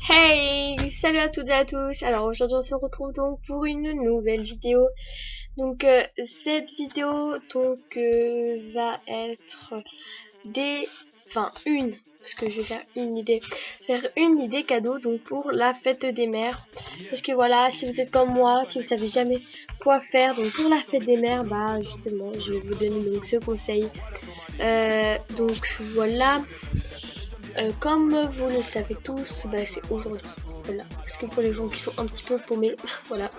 Hey, salut à toutes et à tous. Alors aujourd'hui on se retrouve donc pour une nouvelle vidéo. Donc cette vidéo va être parce que je vais faire une idée cadeau donc pour la fête des mères. Parce que voilà, si vous êtes comme moi, qui ne savez jamais quoi faire donc pour la fête des mères, bah justement je vais vous donner donc ce conseil. Donc voilà. Comme vous le savez tous, bah, c'est aujourd'hui. Voilà. Parce que pour les gens qui sont un petit peu paumés, voilà,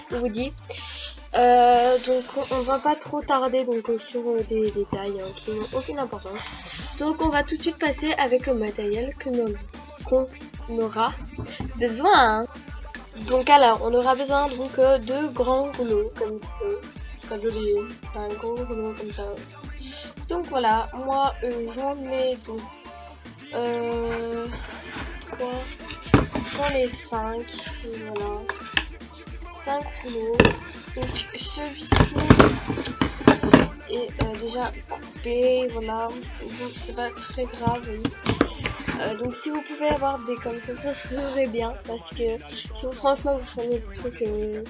je vous dis. Donc on va pas trop tarder donc sur des détails qui n'ont aucune importance. Donc on va tout de suite passer avec le matériel qu'on aura besoin. Donc alors on aura besoin donc de grands rouleaux comme ça. Un gros rouleau comme ça. Donc voilà, moi j'en ai donc 3 dans les 5, voilà, 5 rouleaux. Donc celui-ci est déjà coupé, voilà, donc c'est pas très grave. Oui. Donc si vous pouvez avoir des comme ça serait bien, parce que si franchement vous prenez des trucs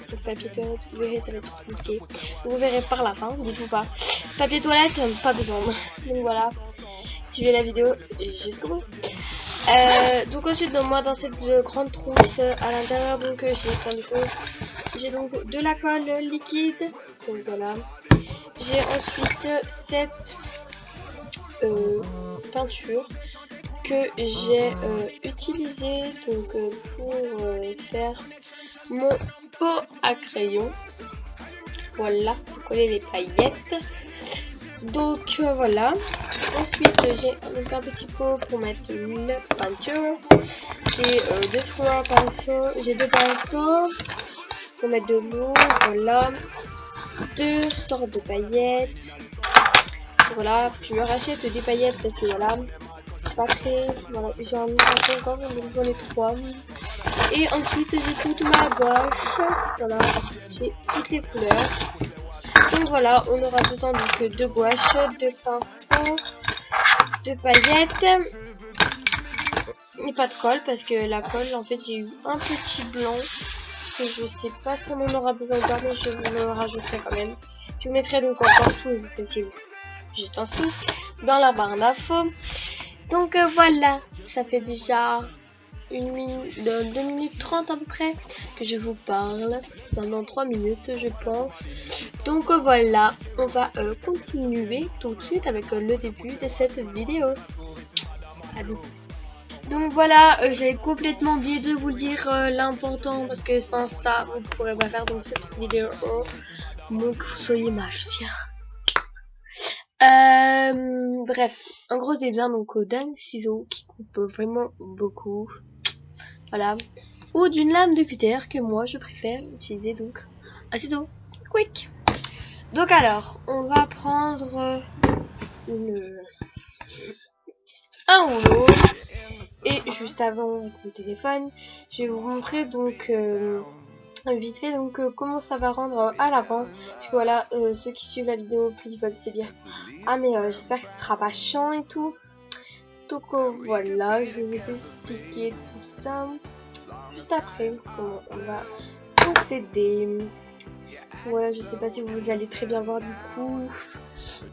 pour papier toilette, vous verrez ça va être compliqué. Vous verrez par la fin, dites-vous pas. Papier toilette, pas besoin. Donc voilà, suivez la vidéo jusqu'au bout. Donc ensuite moi dans cette grande trousse à l'intérieur donc j'ai plein de choses. J'ai donc de la colle liquide, donc voilà. J'ai ensuite cette peinture que j'ai utilisée donc pour faire mon pot à crayon. Voilà, pour coller les paillettes. Donc voilà. Ensuite j'ai donc un petit pot pour mettre une peinture. J'ai deux pinceaux pour mettre de l'eau, voilà, deux sortes de paillettes, voilà, je me rachète des paillettes parce que voilà, c'est pas très, voilà, j'en ai encore, donc j'en ai 3. Et ensuite j'ai toute ma gouache, voilà, j'ai toutes les couleurs. Donc voilà, on aura besoin donc de gouache, de pinceaux, de paillettes. Et pas de colle parce que la colle en fait j'ai eu un petit blanc que je sais pas si on en aura besoin encore mais je vous le rajouterai quand même. Je vous mettrai donc encore tout juste en dessous dans la barre d'infos. Donc voilà, ça fait déjà 2 minutes 30 à peu près que je vous parle. Pendant 3 minutes je pense. Donc voilà, on va continuer tout de suite avec le début de cette vidéo. Donc voilà, j'avais complètement oublié de vous dire l'important parce que sans ça, vous ne pourrez pas faire donc cette vidéo. Donc soyez magicien. Bref, en gros j'ai besoin donc d'un ciseau qui coupe vraiment beaucoup. Voilà. Ou d'une lame de cutter que moi je préfère utiliser donc un ciseau quick. Donc alors, on va prendre un rouleau. Et juste avant avec mon téléphone, je vais vous montrer donc vite fait donc comment ça va rendre à l'avant. Parce que voilà, ceux qui suivent la vidéo, puis ils peuvent se dire ah mais j'espère que ce sera pas chiant et tout. Donc voilà, je vais vous expliquer tout ça juste après comment on va procéder. Voilà, je sais pas si vous allez très bien voir du coup.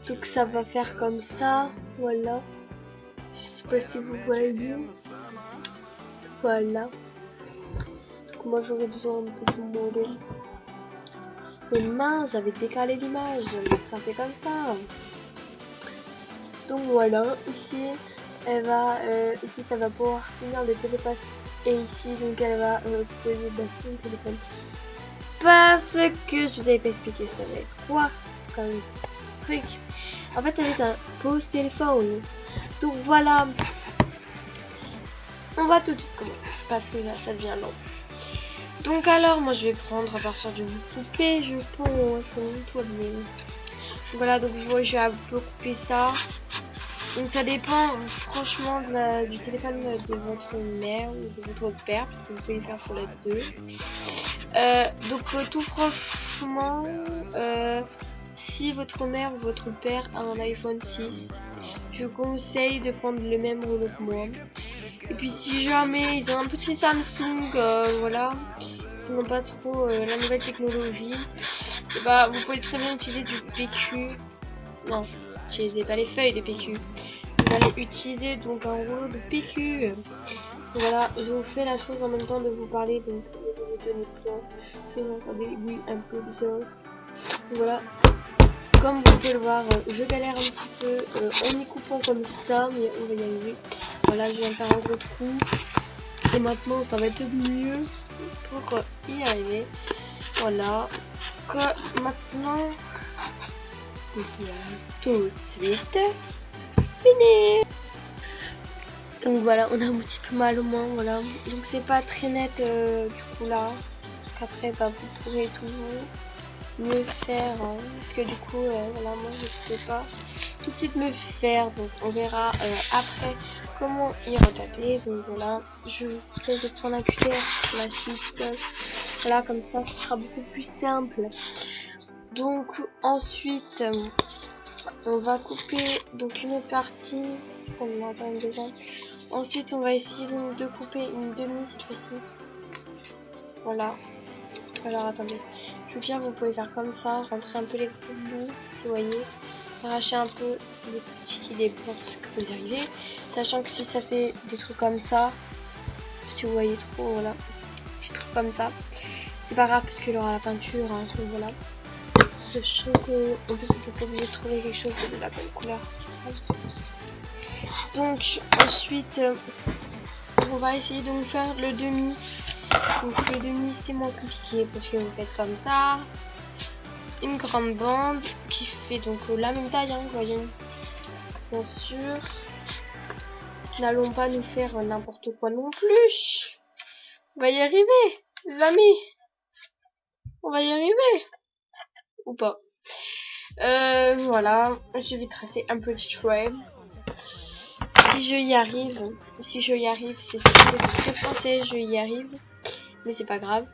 Donc ça va faire comme ça, voilà. Je sais pas si vous voyez. Voilà. Donc moi j'aurais besoin de petit modèle. Mais mince, j'avais décalé l'image. Ça fait comme ça. Donc voilà, ici elle va, ici ça va pouvoir tenir le téléphone. Et ici donc elle va poser son téléphone. Parce que je vous avais pas expliqué ça va être quoi comme truc. En fait elle est un pose téléphone. Donc voilà. On va tout de suite commencer parce que là ça devient long. Donc alors moi je vais prendre à partir d'une poupée je pense. Voilà donc vous voyez je vais un peu couper ça. Donc ça dépend franchement du téléphone de votre mère ou de votre père parce que vous pouvez le faire pour les deux. Donc tout franchement si votre mère ou votre père a un iPhone 6, je vous conseille de prendre le même rouleau que moi. Et puis si jamais ils ont un petit Samsung, voilà, ils n'ont pas trop la nouvelle technologie, et bah vous pouvez très bien utiliser du PQ. Non, n'utilisez pas les feuilles de PQ. Vous allez utiliser donc un rouleau de PQ. Voilà, je vous fais la chose en même temps de vous parler, donc je vous ai donné plein. Si vous entendez des bruits un peu bizarres. Voilà, comme vous pouvez le voir, je galère un petit peu en y coupant comme ça, mais on va y arriver. Voilà, je viens de faire un gros trou. Et maintenant, ça va être mieux pour y arriver. Voilà, que maintenant, tout de suite, fini. Donc voilà, on a un petit peu mal au moins, voilà. Donc c'est pas très net du coup là. Après, bah, vous pourrez toujours mieux faire, parce que du coup, voilà, moi je ne peux pas tout de suite me faire. Donc on verra après comment y retaper. Donc voilà, je vous conseille de prendre un cutter pour la suite. Voilà, comme ça, ce sera beaucoup plus simple. Donc ensuite, on va couper donc une autre partie. On en attend une deuxième. Ensuite, on va essayer donc de couper une demi cette fois-ci. Voilà. Alors attendez, je veux bien, vous pouvez faire comme ça, rentrer un peu les gros bouts, si vous voyez, arracher un peu les petits qui débordent, ce que vous arrivez, sachant que si ça fait des trucs comme ça, si vous voyez trop, voilà, des trucs comme ça, c'est pas grave parce qu'il aura la peinture, hein, donc voilà. Sachant que en plus vous êtes obligé de trouver quelque chose de la bonne couleur, tout ça. Donc ensuite, on va essayer de vous faire le demi. Donc le demi c'est moins compliqué parce que vous faites comme ça, une grande bande qui fait donc la même taille, hein, voyons, bien sûr. N'allons pas nous faire n'importe quoi non plus. On va y arriver, les amis. On va y arriver ou pas. Voilà, je vais tracer un petit trait. Si je y arrive, c'est sûr que c'est très français, je y arrive, mais c'est pas grave.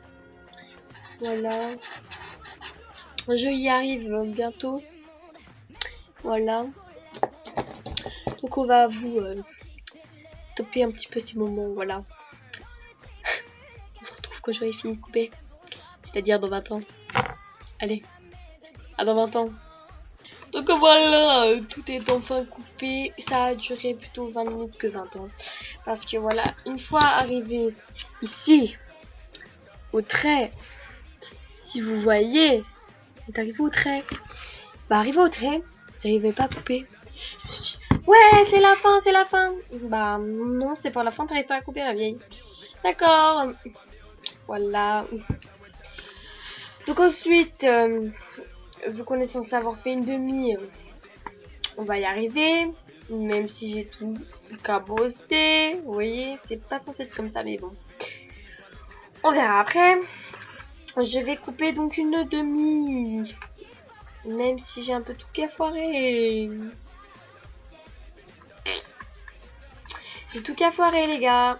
Voilà. Je y arrive bientôt. Voilà. Donc on va vous stopper un petit peu ces moments. Voilà. On se retrouve quand j'aurai fini de couper. C'est-à-dire dans 20 ans. Allez. À dans 20 ans. Donc voilà. Tout est enfin coupé. Ça a duré plutôt 20 minutes que 20 ans. Parce que voilà. Une fois arrivé ici. Au trait. Si vous voyez. On est arrivé au trait. Bah arrivé au trait. J'arrivais pas à couper. Je me suis dit, ouais, c'est la fin, c'est la fin. Bah non, c'est pas la fin, t'arrives pas à couper la vieille. D'accord. Voilà. Donc ensuite, vu qu'on est censé avoir fait une demi, on va y arriver. Même si j'ai tout cabossé. Vous voyez, c'est pas censé être comme ça, mais bon. On verra après. Je vais couper donc une demi. Même si j'ai un peu tout foiré. J'ai tout foiré, les gars.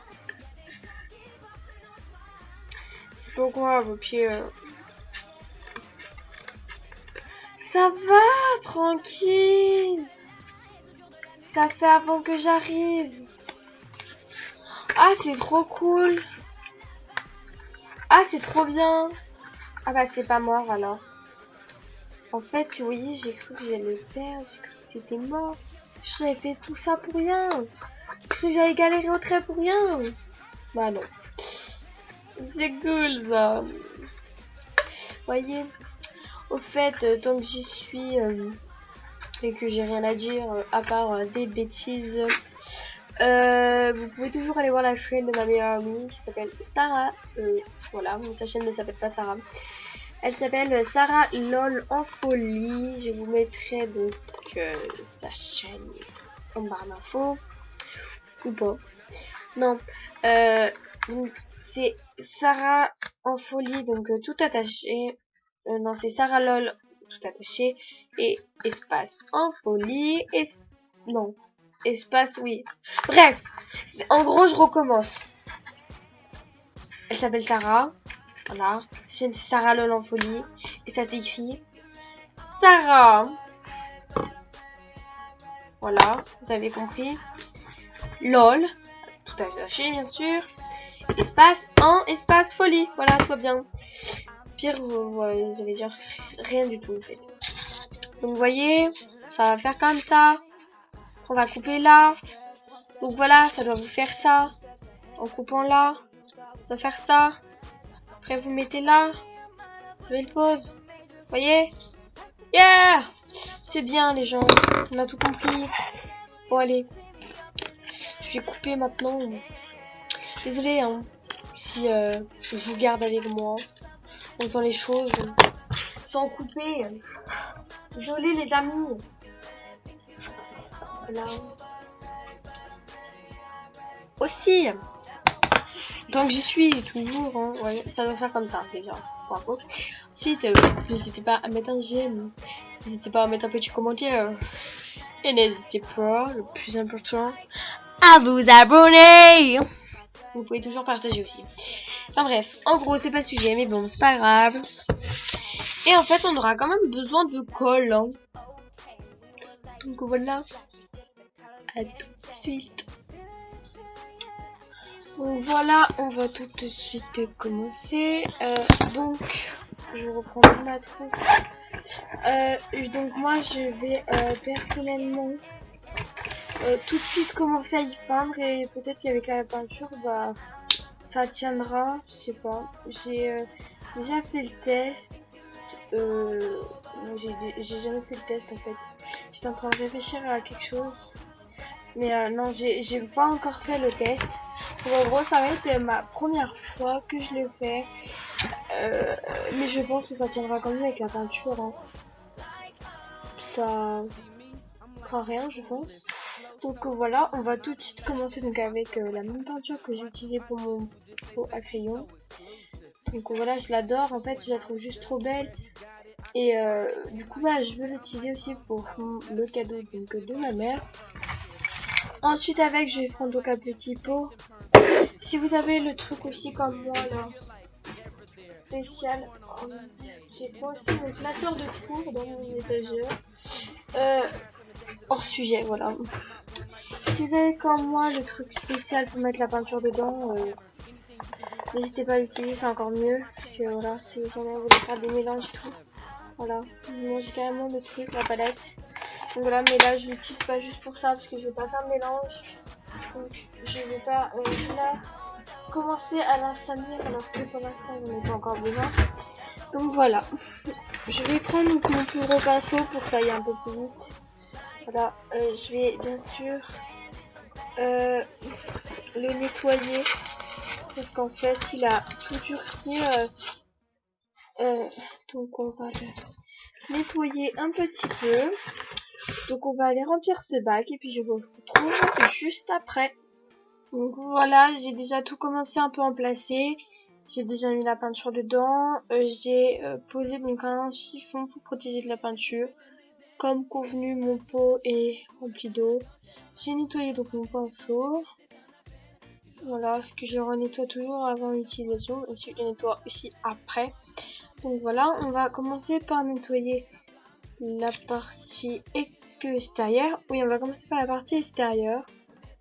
C'est pourquoi vos pieds... Ça va, tranquille. Ça fait avant que j'arrive. Ah, c'est trop cool. Ah, c'est trop bien. Ah bah, c'est pas mort, alors. En fait, vous voyez, j'ai cru que j'allais le perdre. J'ai cru que c'était mort. J'avais fait tout ça pour rien. J'ai cru que j'allais galérer au trait pour rien. Bah non. C'est cool, ça. Vous voyez. Au fait, tant que j'y suis... et que j'ai rien à dire à part des bêtises. Vous pouvez toujours aller voir la chaîne de ma meilleure amie qui s'appelle Sarah. Voilà, mais sa chaîne ne s'appelle pas Sarah. Elle s'appelle Sarah LOL en folie. Je vous mettrai donc sa chaîne en barre d'infos. Ou pas. Non. Donc c'est Sarah en folie, donc tout attaché. Non, c'est Sarah LOL tout attaché. Et espace en folie. Non. Espace, oui. Bref. En gros, je recommence. Elle s'appelle Sarah. Voilà. Chaîne Sarah LOL en folie. Et ça s'écrit Sarah. Voilà. Vous avez compris. LOL. Tout attaché bien sûr. Espace en espace folie. Voilà, tout va bien. Pire, vous allez dire rien du tout en fait. Donc vous voyez, ça va faire comme ça. On va couper là. Donc voilà, ça doit vous faire ça. En coupant là, ça va faire ça. Après vous mettez là. Ça va une pause. Vous voyez? Yeah! C'est bien les gens. On a tout compris. Bon allez. Je vais couper maintenant. Désolée hein. Si je vous garde avec moi. En faisant les choses sans couper. Désolée les amis. Voilà. Aussi. Donc j'y suis toujours. Hein. Ouais, ça doit faire comme ça déjà. Bravo. Ensuite, n'hésitez pas à mettre un j'aime. N'hésitez pas à mettre un petit commentaire. Et n'hésitez pas, le plus important, à vous abonner. Vous pouvez toujours partager aussi. Enfin bref, en gros c'est pas le sujet, mais bon, c'est pas grave. Et en fait, on aura quand même besoin de colle. Hein. Donc voilà. À tout de suite. Donc voilà, on va tout de suite commencer. Donc, je reprends ma troupe. Donc moi, je vais personnellement tout de suite commencer à y peindre et peut-être qu'avec la peinture, bah, ça tiendra. Je sais pas. J'ai déjà fait le test. J'ai jamais fait le test en fait. J'étais en train de réfléchir à quelque chose. Mais non, j'ai pas encore fait le test. Donc, en gros, ça va être ma première fois que je le fais. Mais je pense que ça tiendra quand même avec la peinture. Hein. Ça fera rien, je pense. Donc voilà, on va tout de suite commencer donc avec la même peinture que j'ai utilisée pour mon pot à crayon. Donc voilà, je l'adore. En fait, je la trouve juste trop belle. Et du coup, bah, je veux l'utiliser aussi pour le cadeau donc, de ma mère. Ensuite avec, je vais prendre donc un petit pot. Si vous avez le truc aussi comme moi là, spécial, j'ai pas aussi mon classeur de four dans mon étagère. Hors sujet, voilà. Si vous avez comme moi le truc spécial pour mettre la peinture dedans, n'hésitez pas à l'utiliser, c'est encore mieux. Parce que voilà, si vous en voulez faire des mélanges et tout. Voilà, moi j'ai carrément le truc, la palette. Donc voilà, mais là je l'utilise pas juste pour ça parce que je veux pas faire de mélange. Donc je vais pas là commencer à l'installer alors que pour l'instant j'en ai pas encore besoin. Donc voilà, je vais prendre mon plus gros pinceau pour que ça aille un peu plus vite. Voilà, je vais bien sûr le nettoyer parce qu'en fait il a tout durci. Donc on va le nettoyer un petit peu. Donc on va aller remplir ce bac et puis je vous retrouve juste après. Donc voilà, j'ai déjà tout commencé un peu à en placer. J'ai déjà mis la peinture dedans. J'ai posé donc un chiffon pour protéger de la peinture. Comme convenu, mon pot est rempli d'eau. J'ai nettoyé donc mon pinceau. Voilà, ce que je renettoie toujours avant l'utilisation. Et je nettoie aussi après. Donc voilà, on va commencer par nettoyer la partie extérieure. Oui, on va commencer par la partie extérieure.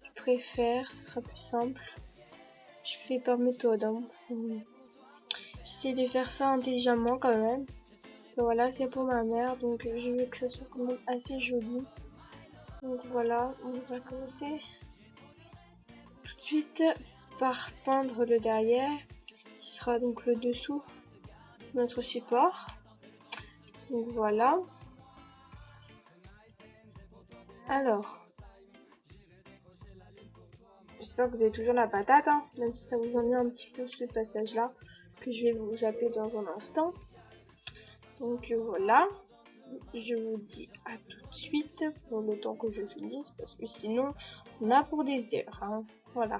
Je préfère, ce sera plus simple. Je fais par méthode. Hein. J'essaie de faire ça intelligemment quand même. Parce que voilà, c'est pour ma mère, donc je veux que ça soit quand même assez joli. Donc voilà, on va commencer tout de suite par peindre le derrière, qui sera donc le dessous de notre support. Donc voilà. Alors, j'espère que vous avez toujours la patate, hein, même si ça vous ennuie un petit peu ce passage-là, que je vais vous zapper dans un instant. Donc voilà, je vous dis à tout de suite pour le temps que je finisse, parce que sinon on a pour des heures. Hein. Voilà,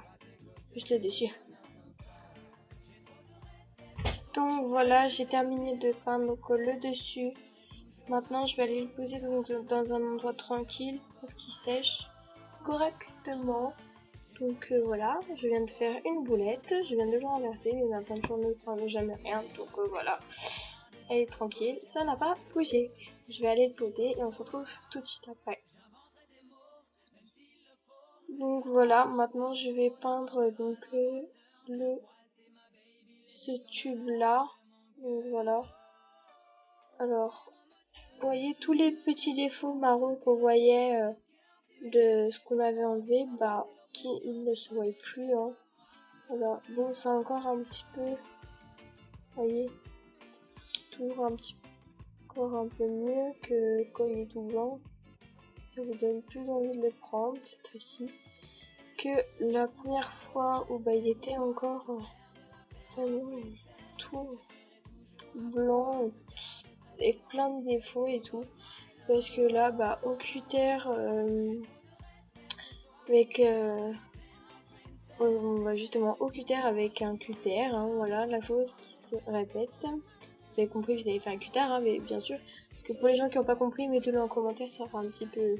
juste le dessus. Donc voilà, j'ai terminé de peindre donc, le dessus. Maintenant je vais aller le poser donc, dans un endroit tranquille pour qu'il sèche correctement. Donc voilà, je viens de faire une boulette, je viens de le renverser, mais ma peinture ne prend jamais rien, donc voilà, elle est tranquille, ça n'a pas bougé. Je vais aller le poser et on se retrouve tout de suite après. Donc voilà, maintenant je vais peindre donc ce tube là. Donc voilà. Alors, vous voyez tous les petits défauts marrons qu'on voyait de ce qu'on avait enlevé, bah qui ne se voient plus. Hein. Voilà, bon c'est encore un petit peu, vous voyez, toujours encore un peu mieux que quand il est tout blanc. Ça vous donne plus envie de le prendre cette fois-ci que la première fois où bah il était encore vraiment tout blanc et plein de défauts et tout. Parce que là, bah, au cutter, avec justement au cutter avec un cutter, hein, voilà la chose qui se répète. Vous avez compris que j'avais fait un cutter, hein, mais bien sûr, parce que pour les gens qui n'ont pas compris, mettez-le en commentaire, ça fera un petit peu,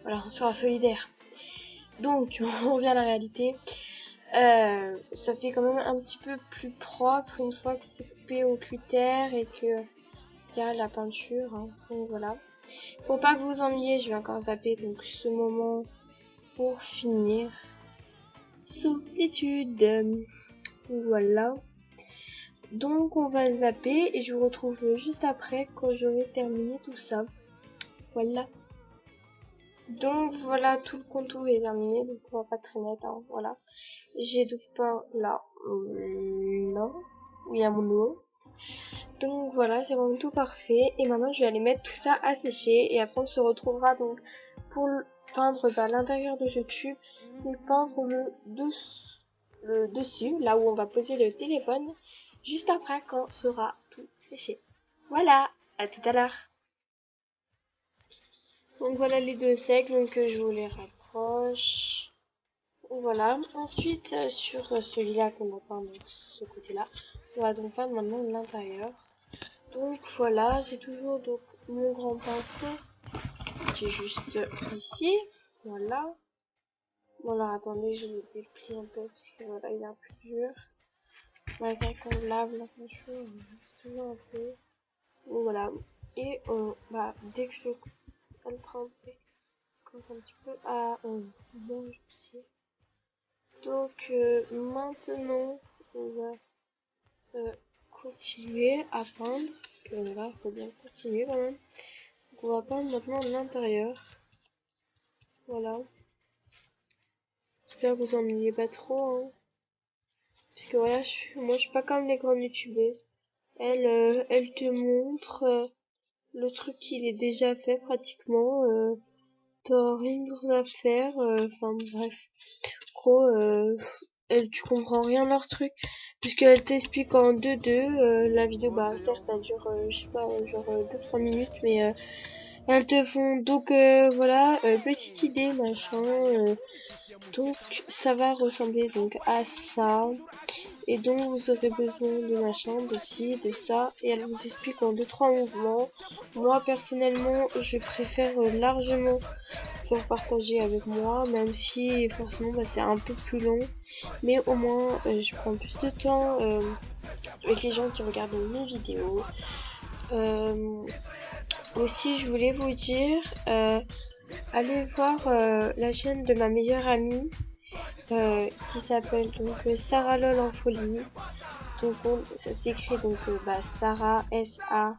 voilà, on sera solidaire. Donc, on revient à la réalité. Ça fait quand même un petit peu plus propre une fois que c'est coupé au cutter et que il y a la peinture, hein. Donc voilà. Pour pas que vous vous ennuyiez, je vais encore zapper donc ce moment pour finir l'étude. Voilà. Donc on va zapper et je vous retrouve juste après quand j'aurai terminé tout ça. Voilà. Donc voilà, tout le contour est terminé, donc on va pas traîner, hein, voilà. J'ai donc peint là, là, où il y a mon eau. Donc voilà, c'est vraiment tout parfait. Et maintenant je vais aller mettre tout ça à sécher et après on se retrouvera donc pour peindre l'intérieur de ce tube et peindre le dessus, là où on va poser le téléphone, juste après quand sera tout séché. Voilà, à tout à l'heure. Donc voilà les deux secs, donc je vous les rapproche. Voilà, ensuite sur celui-là qu'on a peint, donc ce côté-là, on va donc peindre maintenant l'intérieur. Donc voilà, c'est toujours donc mon grand pinceau qui est juste ici. Voilà. Voilà, attendez, je le déplie un peu parce que voilà, il est un peu dur. Malgré qu'on lave la peinture, c'est toujours un peu. Donc voilà. Et bah, dès que je suis en train de commence un petit peu à manger aussi. Donc maintenant, on va continuer à peindre. Voilà, il faut bien continuer quand même. Donc on va peindre maintenant l'intérieur. Voilà. J'espère que vous ennuyez pas trop. Hein. Parce que voilà, moi je suis pas comme les grandes youtubeuses. Elle te montre le truc qu'il est déjà fait pratiquement. T'as rien d'autre à faire. Enfin bref. Gros, tu comprends rien de leur truc. Puisqu'elle t'explique en 2-2. La vidéo, bah certes, elle dure, je sais pas, genre 2-3 minutes. Mais elles te font donc voilà, petite idée machin. Donc ça va ressembler donc à ça. Et donc vous aurez besoin de machin, de ci, de ça. Et elle vous explique en 2-3 mouvements. Moi personnellement je préfère largement faire partager avec moi. Même si forcément bah, c'est un peu plus long. Mais au moins je prends plus de temps avec les gens qui regardent mes vidéos. Aussi je voulais vous dire, allez voir la chaîne de ma meilleure amie. Qui s'appelle donc Sarah Lol en folie. Donc ça s'écrit donc Sarah S-A-R-A-H.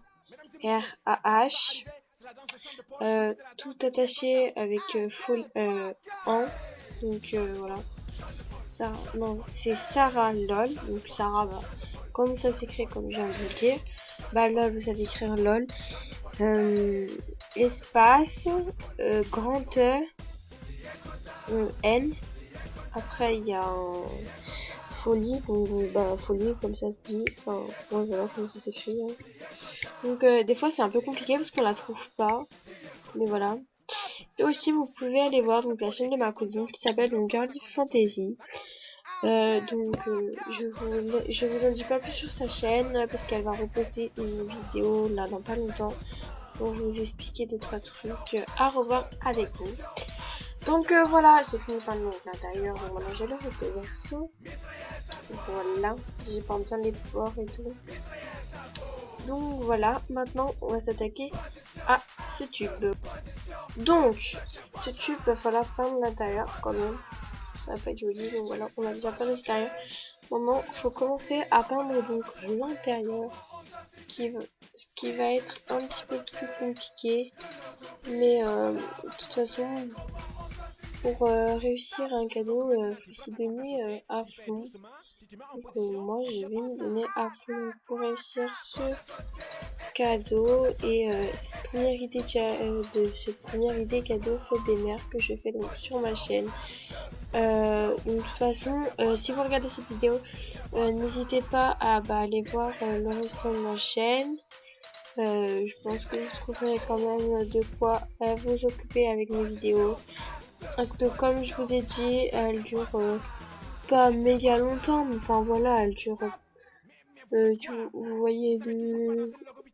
Tout attaché avec en. Donc voilà. Sarah, non, c'est Sarah Lol. Donc Sarah, bah, comme ça s'écrit comme je viens de vous le dire. Bah Lol, vous savez écrire Lol. Espace, grand E, N. Après, il y a un folie, donc bah, folie, comme ça se dit. Enfin, ouais, voilà, comme ça s'écrit. Hein. Donc, des fois, c'est un peu compliqué parce qu'on la trouve pas. Mais voilà. Et aussi, vous pouvez aller voir donc la chaîne de ma cousine qui s'appelle donc Girly Fantasy. Je vous en dis pas plus sur sa chaîne parce qu'elle va reposter une vidéo là dans pas longtemps pour vous expliquer 2-3 trucs à revoir avec vous. Donc voilà, j'ai fini par l'intérieur, donc maintenant j'ai le recto verso. Voilà, j'ai peint bien les bords et tout. Donc voilà, maintenant on va s'attaquer à ce tube. Donc, ce tube, va falloir peindre l'intérieur quand même. ça va pas être joli. Donc voilà, on a déjà peint l'extérieur. Maintenant, faut commencer à peindre donc l'intérieur, ce qui va être un petit peu plus compliqué. Mais de toute façon, pour réussir un cadeau, faut s'y donner à fond. Donc moi, je vais me donner à fond pour réussir ce cadeau et cette première idée cadeau faute des mères que je fais donc sur ma chaîne. Donc, de toute façon, si vous regardez cette vidéo, n'hésitez pas à aller voir le restant de ma chaîne. Je pense que vous trouverez quand même de quoi vous occuper avec mes vidéos. Parce que comme je vous ai dit, elles durent pas méga longtemps, mais enfin voilà, elles durent, vous voyez,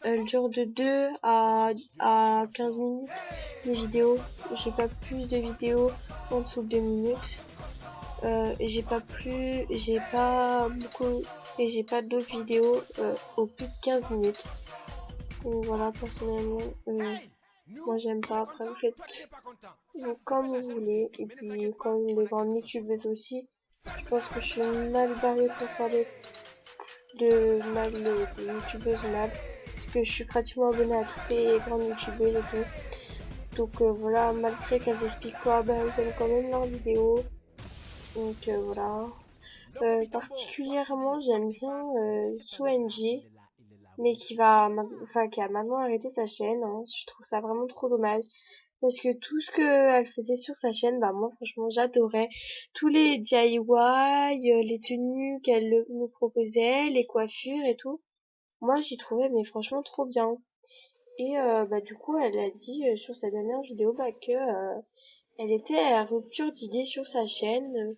elles durent de 2 à 15 minutes les vidéos. J'ai pas plus de vidéos en dessous de 2 minutes. J'ai pas beaucoup, et j'ai pas d'autres vidéos au plus de 15 minutes. Donc voilà, personnellement, moi j'aime pas. Après, vous faites comme vous voulez. Et puis, comme les grandes youtubeuses aussi, je pense que je suis mal barrée pour parler de youtubeuses mal. Parce que je suis pratiquement abonnée à toutes les grandes youtubeuses et tout. Donc voilà, malgré qu'elles expliquent pas, j'aime quand même leurs vidéos. Donc voilà. Particulièrement, j'aime bien SoNG, mais qui a maintenant arrêté sa chaîne. Hein. Je trouve ça vraiment trop dommage. Parce que tout ce qu'elle faisait sur sa chaîne, moi franchement j'adorais. Tous les DIY, les tenues qu'elle nous proposait, les coiffures et tout. Moi j'y trouvais mais franchement trop bien. Et du coup elle a dit sur sa dernière vidéo que elle était à rupture d'idées sur sa chaîne,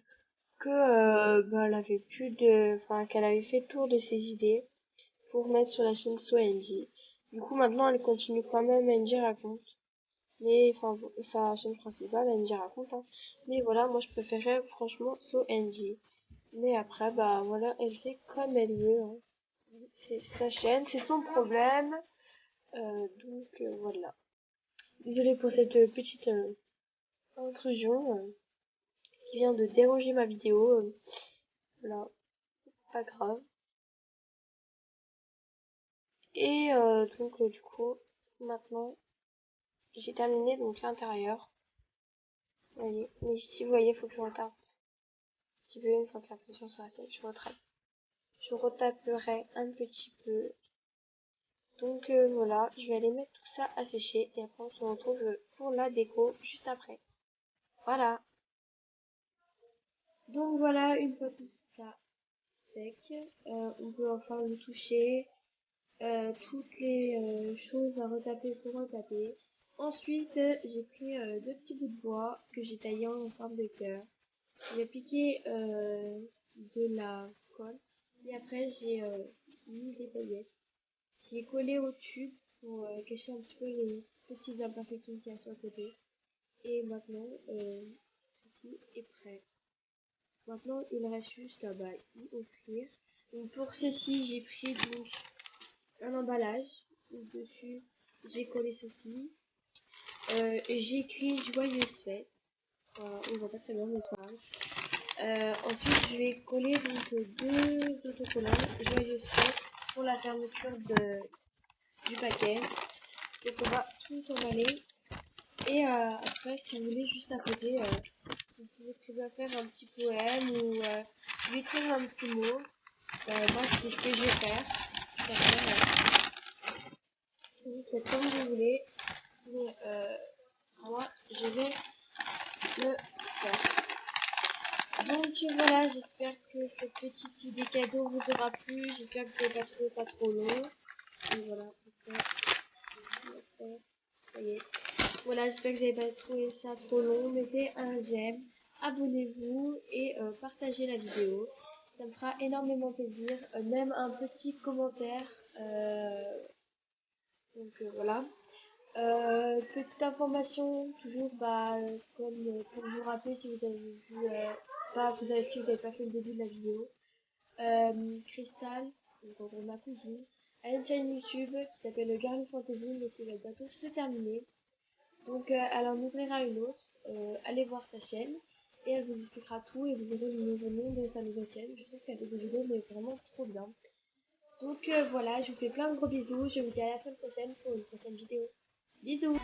que elle avait plus de, qu'elle avait fait le tour de ses idées pour mettre sur la chaîne SoNG. Du coup maintenant elle continue quand même NJ raconte. Mais enfin, sa chaîne principale, NJ raconte. Hein. Mais voilà, moi je préférais franchement SoNG. Mais après, voilà, elle fait comme elle veut. Hein. C'est sa chaîne, c'est son problème. Donc voilà. Désolée pour cette petite intrusion qui vient de déranger ma vidéo. Voilà, c'est pas grave. Et donc du coup, maintenant, j'ai terminé donc l'intérieur. Vous voyez, mais si vous voyez, il faut que je retarde un petit peu une fois que la pression sera sèche, je retaperai un petit peu. Donc voilà, je vais aller mettre tout ça à sécher et après on se retrouve pour la déco juste après. Voilà. Donc voilà, une fois tout ça sec, on peut enfin le toucher. Toutes les choses à retaper sont retapées. Ensuite, j'ai pris deux petits bouts de bois que j'ai taillés en forme de cœur. J'ai appliqué de la colle et après j'ai mis des paillettes. J'ai collé au tube pour cacher un petit peu les petites imperfections qu'il y a sur le côté. Et maintenant, ceci est prêt. Maintenant, il reste juste à y offrir. Donc pour ceci, j'ai pris donc un emballage. Dessus, j'ai collé ceci. J'ai écrit joyeuse fête. Voilà, on voit pas très bien mais ça va. Ensuite, je vais coller donc deux autocollants joyeuse fête pour la fermeture du paquet. Donc on va tout emballer. Et après, si vous voulez, juste à côté, vous pouvez très bien faire un petit poème ou lui écrire un petit mot. Moi, c'est ce que je vais faire. Vous faites comme vous voulez. Mais moi, je vais le faire. Donc voilà, j'espère que cette petite idée cadeau vous aura plu. J'espère que vous n'avez pas trouvé ça trop long. Et voilà, voyez. Voilà, j'espère que vous n'avez pas trouvé ça trop long. Mettez un j'aime, abonnez-vous et partagez la vidéo. Ça me fera énormément plaisir. Même un petit commentaire. Donc voilà. Petite information, toujours comme pour vous rappeler si vous avez vu si vous n'avez pas fait le début de la vidéo. Crystal, donc en gros ma cousine, a une chaîne YouTube qui s'appelle Girly Fantasy mais qui va bientôt se terminer. Donc elle en ouvrira une autre. Allez voir sa chaîne. et elle vous expliquera tout et vous direz le nouveau nom de sa nouvelle chaîne. Je trouve qu'elle fait des vidéos mais vraiment trop bien. Donc voilà, je vous fais plein de gros bisous, je vous dis à la semaine prochaine pour une prochaine vidéo. Bisous!